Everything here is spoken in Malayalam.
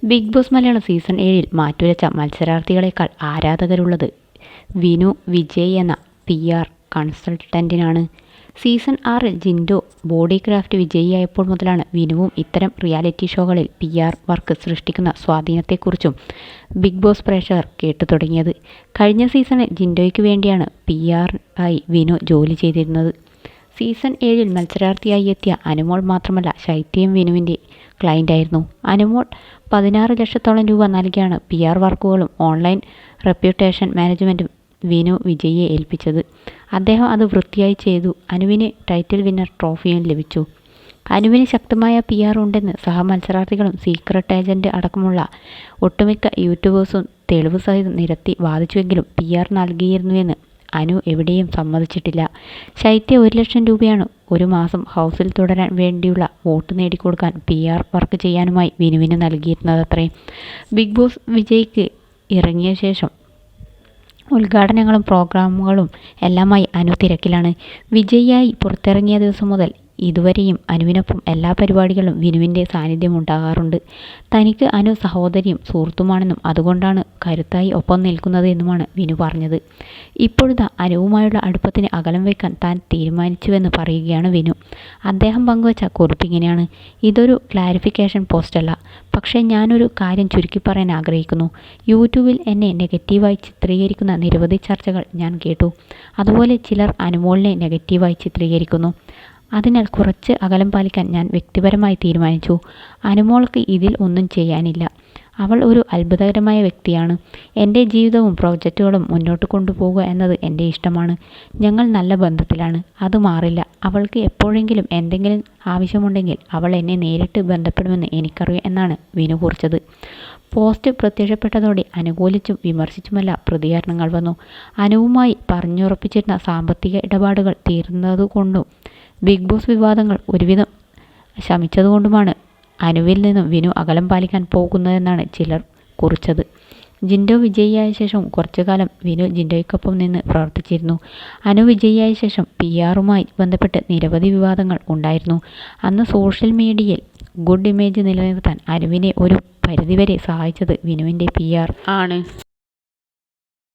ബിഗ് ബോസ് മലയാളം സീസൺ 7 മാറ്റുരച്ച മത്സരാർത്ഥികളെക്കാൾ ആരാധകരുള്ളത് വിനു വിജയ് എന്ന PR കൺസൾട്ടന്റിനാണ്. സീസൺ 6-ൽ ജിൻഡോ ബോഡി ക്രാഫ്റ്റ് വിജയിയായപ്പോൾ മുതലാണ് വിനുവും ഇത്തരം റിയാലിറ്റി ഷോകളിൽ PR വർക്ക് സൃഷ്ടിക്കുന്ന സ്വാധീനത്തെക്കുറിച്ചും ബിഗ് ബോസ് പ്രേക്ഷകർ കേട്ടു തുടങ്ങിയത്. കഴിഞ്ഞ സീസണിൽ ജിൻഡോയ്ക്ക് വേണ്ടിയാണ് PR ആയി വിനു ജോലി ചെയ്തിരുന്നത്. സീസൺ 7-ൽ മത്സരാർത്ഥിയായി എത്തിയ അനുമോൾ മാത്രമല്ല, ശൈത്യയും വിനുവിൻ്റെ ക്ലയൻ്റായിരുന്നു. അനുമോൾ 16 ലക്ഷത്തോളം രൂപ നൽകിയാണ് PR വർക്കുകളും ഓൺലൈൻ റെപ്യൂട്ടേഷൻ മാനേജ്മെൻറ്റും വിനു വിജയിയെ ഏൽപ്പിച്ചത്. അദ്ദേഹം അത് വൃത്തിയായി ചെയ്തു. അനുവിന് ടൈറ്റിൽ വിന്നർ ട്രോഫിയും ലഭിച്ചു. അനുവിന് ശക്തമായ PR ഉണ്ടെന്ന് സഹമത്സരാർത്ഥികളും സീക്രട്ട് ഏജന്റ് അടക്കമുള്ള ഒട്ടുമിക്ക യൂട്യൂബേഴ്സും തെളിവ് സഹിതം നിരത്തി വാദിച്ചുവെങ്കിലും PR നൽകിയിരുന്നുവെന്ന് അനു എവിടെയും സമ്മതിച്ചിട്ടില്ല. ശൈത്യ 1 ലക്ഷം രൂപയാണ് ഒരു മാസം ഹൗസിൽ തുടരാൻ വേണ്ടിയുള്ള വോട്ട് നേടിക്കൊടുക്കാൻ PR വർക്ക് ചെയ്യാനുമായി വിനുവിന് നൽകിയിരുന്നതത്രേ. ബിഗ് ബോസ് വിജയ്ക്ക് ഇറങ്ങിയ ശേഷം ഉദ്ഘാടനങ്ങളും പ്രോഗ്രാമുകളും എല്ലാമായി അനു തിരക്കിലാണ്. വിജയിയായി പുറത്തിറങ്ങിയ ദിവസം മുതൽ ഇതുവരെയും അനുവിനൊപ്പം എല്ലാ പരിപാടികളിലും വിനുവിൻ്റെ സാന്നിധ്യം ഉണ്ടാകാറുണ്ട്. തനിക്ക് അനു സഹോദരിയും സുഹൃത്തുമാണെന്നും അതുകൊണ്ടാണ് കരുത്തായി ഒപ്പം നിൽക്കുന്നത് എന്നുമാണ് വിനു പറഞ്ഞത്. ഇപ്പോഴത്തെ അനുവുമായുള്ള അടുപ്പത്തിന് അകലം വയ്ക്കാൻ താൻ തീരുമാനിച്ചുവെന്ന് പറയുകയാണ് വിനു. അദ്ദേഹം പങ്കുവച്ച കുറിപ്പ് ഇങ്ങനെയാണ്: ഇതൊരു ക്ലാരിഫിക്കേഷൻ പോസ്റ്റല്ല, പക്ഷേ ഞാനൊരു കാര്യം ചുരുക്കി പറയാൻ ആഗ്രഹിക്കുന്നു. യൂട്യൂബിൽ എന്നെ നെഗറ്റീവായി ചിത്രീകരിക്കുന്ന നിരവധി ചർച്ചകൾ ഞാൻ കേട്ടു. അതുപോലെ ചിലർ അനുമോളിനെ നെഗറ്റീവായി ചിത്രീകരിക്കുന്നു. അതിനാൽ കുറച്ച് അകലം പാലിക്കാൻ ഞാൻ വ്യക്തിപരമായി തീരുമാനിച്ചു. അനുമോൾക്ക് ഇതിൽ ഒന്നും ചെയ്യാനില്ല. അവൾ ഒരു അത്ഭുതകരമായ വ്യക്തിയാണ്. എൻ്റെ ജീവിതവും പ്രോജക്റ്റുകളും മുന്നോട്ട് കൊണ്ടുപോകുക എന്നത് എൻ്റെ ഇഷ്ടമാണ്. ഞങ്ങൾ നല്ല ബന്ധത്തിലാണ്. അത് മാറില്ല. അവൾക്ക് എപ്പോഴെങ്കിലും എന്തെങ്കിലും ആവശ്യമുണ്ടെങ്കിൽ അവൾ എന്നെ നേരിട്ട് ബന്ധപ്പെടുമെന്ന് എനിക്കറിയാം എന്നാണ് വിനു കുറിച്ചത്. പോസ്റ്റ് പ്രത്യക്ഷപ്പെട്ടതോടെ അനുകൂലിച്ചും വിമർശിച്ചുമല്ല പ്രതികരണങ്ങൾ വന്നു. അനുവുമായി പറഞ്ഞുറപ്പിച്ചിരുന്ന സാമ്പത്തിക ഇടപാടുകൾ തീർന്നതുകൊണ്ടും ബിഗ് ബോസ് വിവാദങ്ങൾ ഒരുവിധം ശമിച്ചതുകൊണ്ടുമാണ് അനുവിൽ നിന്നും വിനു അകലം പാലിക്കാൻ പോകുന്നതെന്നാണ് ചിലർ കുറിച്ചത്. ജിൻഡോ വിജയിയായ ശേഷം കുറച്ചുകാലം വിനു ജിൻഡോയ്ക്കൊപ്പം നിന്ന് പ്രവർത്തിച്ചിരുന്നു. അനു വിജയിയായ ശേഷം PRുമായി ബന്ധപ്പെട്ട് നിരവധി വിവാദങ്ങൾ ഉണ്ടായിരുന്നു. അന്ന് സോഷ്യൽ മീഡിയയിൽ ഗുഡ് ഇമേജ് നിലനിർത്താൻ അനുവിനെ ഒരു പരിധിവരെ സഹായിച്ചത് വിനുവിൻ്റെ PR ആണ്.